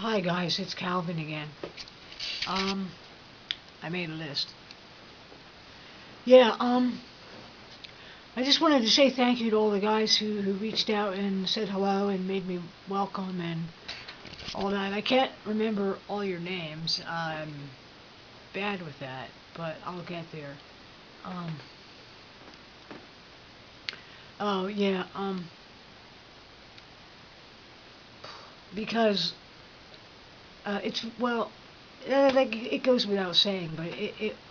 Hi guys, it's Calvin again. I made a list. Yeah, I just wanted to say thank you to all the guys who reached out and said hello and made me welcome and all that. I can't remember all your names. I'm bad with that, but I'll get there. Um, oh yeah, because like it goes without saying, but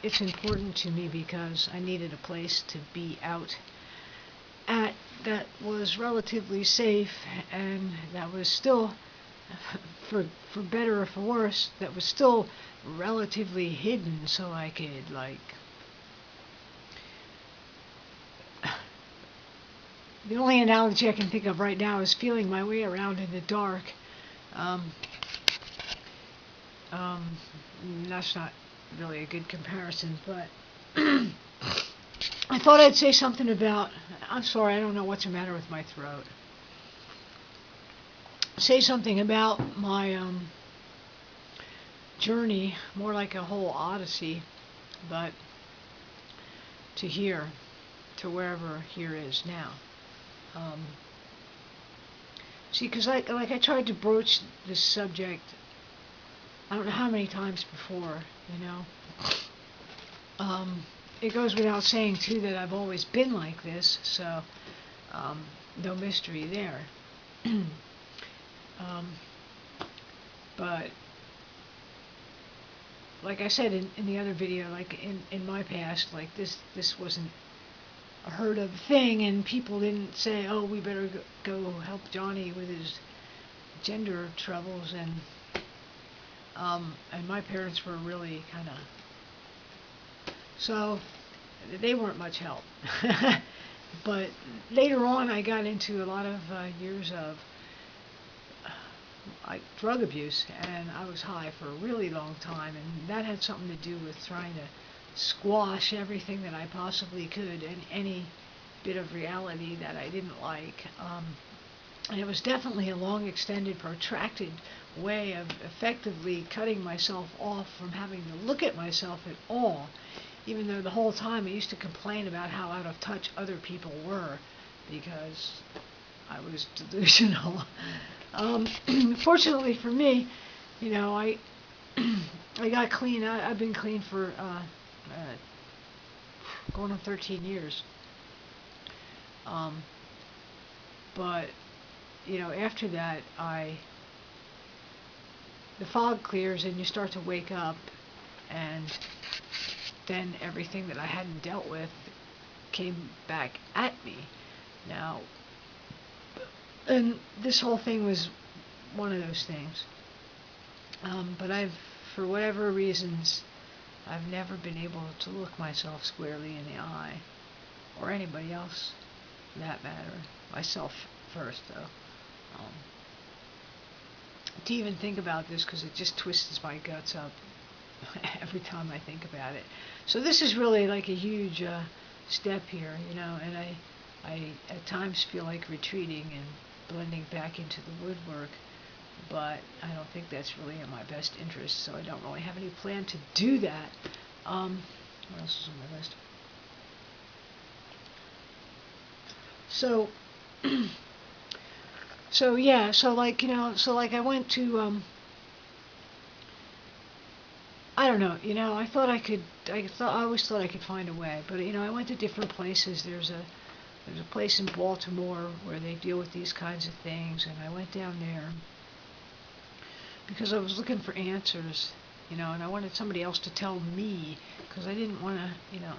it's important to me because I needed a place to be out at that was relatively safe and that was still, for better or for worse, that was still relatively hidden, so I could like. The only analogy I can think of right now is feeling my way around in the dark. Um, Um, that's not really a good comparison, but I thought I'd say something about. I'm sorry, I don't know what's the matter with my throat. Say something about my journey, more like a whole odyssey, but to here, to wherever here is now. Um, See, because I tried to broach this subject. I don't know how many times before, you know. It goes without saying too that I've always been like this, so no mystery there. um, but like I said in the other video, like in my past, like this wasn't a heard of thing, and people didn't say, oh, we better go help Johnny with his gender troubles, and my parents were really kind of, so they weren't much help. But later on, I got into a lot of years of drug abuse, and I was high for a really long time, and that had something to do with trying to squash everything that I possibly could and any bit of reality that I didn't like. And it was definitely a long, extended, protracted way of effectively cutting myself off from having to look at myself at all, even though the whole time I used to complain about how out of touch other people were because I was delusional. Fortunately for me, you know, I got clean. I've been clean for going on 13 years. But you know, after that, the fog clears and you start to wake up, and then everything that I hadn't dealt with came back at me. Now, and this whole thing was one of those things. But for whatever reasons, I've never been able to look myself squarely in the eye, or anybody else, for that matter. Myself first, though. To even think about this, because it just twists my guts up every time I think about it. So this is really like a huge step here, you know, and I at times feel like retreating and blending back into the woodwork, but I don't think that's really in my best interest, so I don't really have any plan to do that. What else is on my list? So, so yeah, so like, you know, so like I went to, I don't know, you know, I always thought I could find a way, but you know, I went to different places. There's a place in Baltimore where they deal with these kinds of things, and I went down there because I was looking for answers, you know, and I wanted somebody else to tell me, because I didn't want to, you know,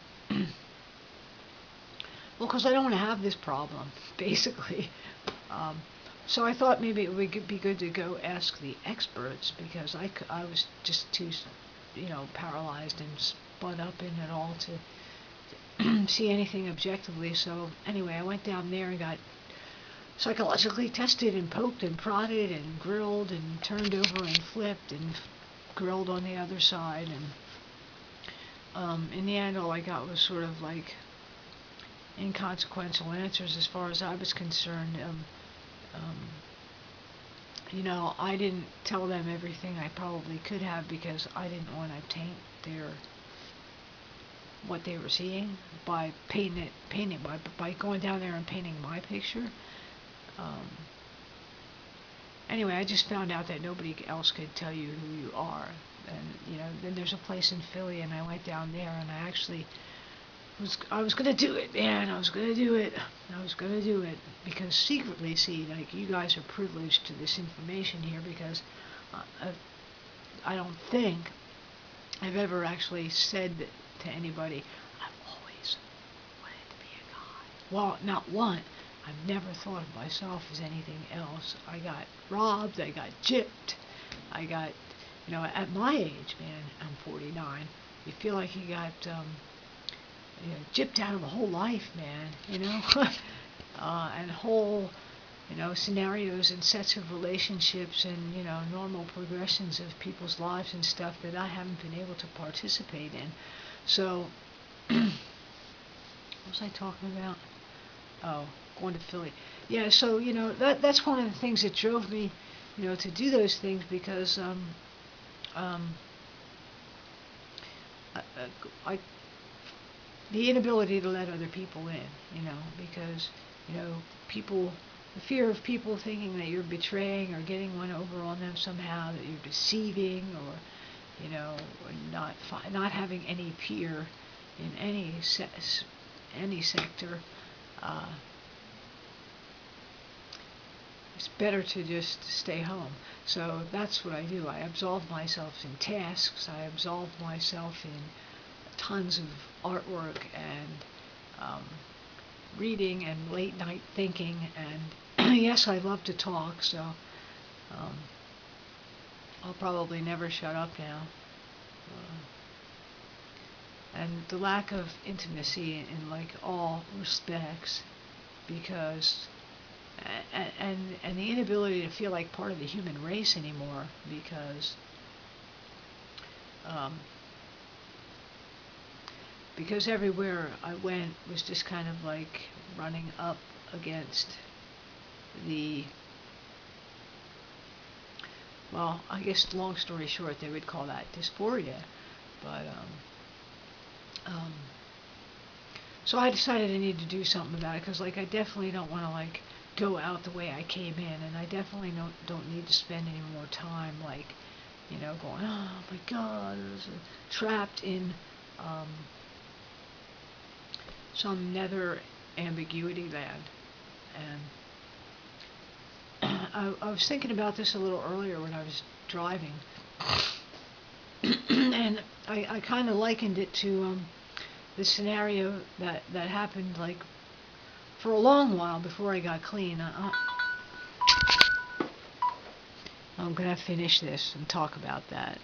well, because I don't want to have this problem, basically. So I thought maybe it would be good to go ask the experts, because I was just too, you know, paralyzed and spun up in it all to see anything objectively. So anyway, I went down there and got psychologically tested and poked and prodded and grilled and turned over and flipped and grilled on the other side, and in the end all I got was sort of like inconsequential answers as far as I was concerned. I didn't tell them everything I probably could have because I didn't want to taint what they were seeing by painting by going down there and painting my picture. Um, anyway, I just found out that nobody else could tell you who you are, and then there's a place in Philly, and I went down there, and I was gonna do it, man. I was gonna do it. I was gonna do it because secretly, see, like you guys are privileged to this information here because I don't think I've ever actually said to anybody, I've always wanted to be a guy. Well, not one. I've never thought of myself as anything else. I got robbed. I got gypped. I got, at my age, man, I'm 49. You feel like you got, gypped out of a whole life, man, and whole, scenarios and sets of relationships and, normal progressions of people's lives and stuff that I haven't been able to participate in. So, what was I talking about? Oh, going to Philly. Yeah, so, that's one of the things that drove me, to do those things because, I the inability to let other people in, because, people, the fear of people thinking that you're betraying or getting one over on them somehow, that you're deceiving or, not having any peer in any sector. It's better to just stay home. So that's what I do. I absolve myself in tasks. I absolve myself in tons of artwork and reading and late night thinking. And yes, I love to talk, so I'll probably never shut up now. And the lack of intimacy in like all respects, because and the inability to feel like part of the human race anymore, because everywhere I went was just kind of like running up against well, I guess long story short, they would call that dysphoria, but so I decided I need to do something about it, because like I definitely don't want to like go out the way I came in, and I definitely don't need to spend any more time like, going, oh my God, trapped in some nether ambiguity land. And I was thinking about this a little earlier when I was driving, and I kind of likened it to the scenario that happened like for a long while before I got clean. I'm gonna finish this and talk about that.